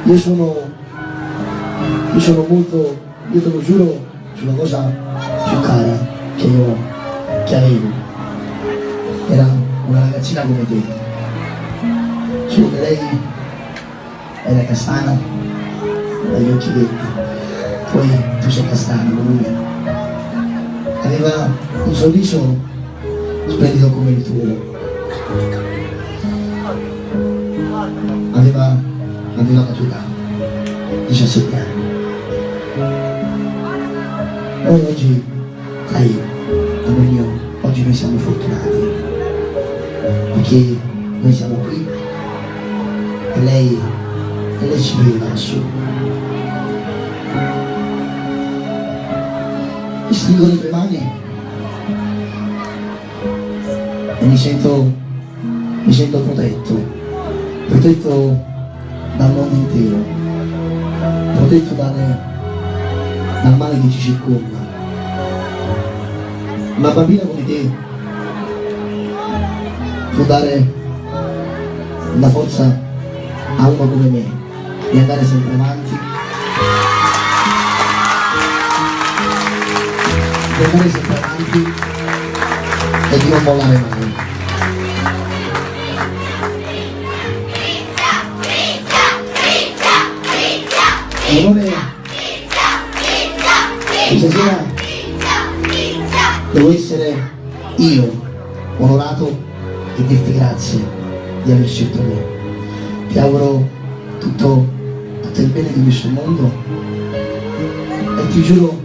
io sono molto, io te lo giuro, sulla cosa più cara che avevo. Era una ragazzina come te, solo che lei era castana, aveva gli occhi verdi, poi tu sei castano come lui. Aveva un sorriso splendido come il tuo. Aveva la tua età, 17 anni. Noi oggi, sai, amore mio, oggi noi siamo fortunati, perché noi siamo qui e lei ci vede lassù. Mi stringo le tue mani e mi sento protetto dal mondo intero, protetto dal male che ci circonda. Una bambina come te può dare la forza a uno come me di andare sempre avanti, e di non mollare mai. Amore, questa sera devo essere io onorato e dirti grazie di aver scelto me. Ti auguro tutto il bene di questo mondo e ti giuro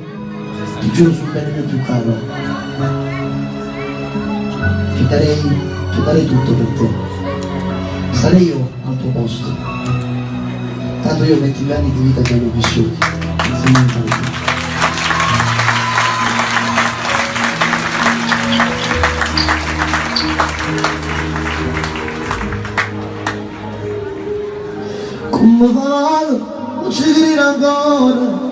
sul bene mio più caro che darei tutto per te. Sarei io al tuo posto. Tanto io 20 anni di vita che avevo vissuti, come vado, non ci dire ancora,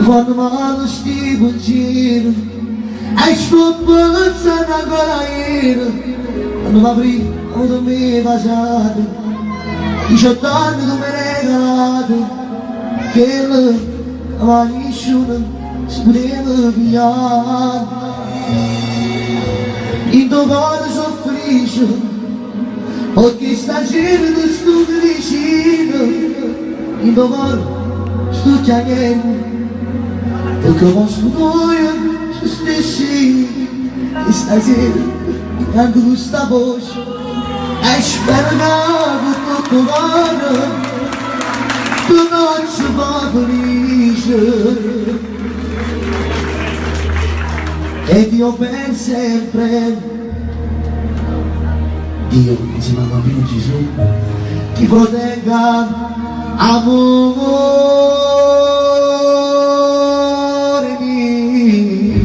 quando vado sti pensieri, e sto pensando ancora ieri, quando mi apri avuto me passato, 18 anni tu mi regalate, che la nessuno si poteva pigliare. In tuo cuore soffrisce, perché sta gente sto vicino, in tuo cuore sto chiamando, perché posso noi ci stessi, e stasera anche questa voce è sperata tutto cuore, tu non ci fa felice e Dio per sempre, Dio insieme al bambino Gesù ti protegga, amore mio.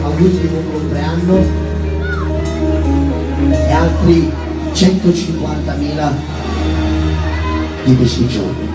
Auguri di buon compleanno e altri 150.000 di questi giorni.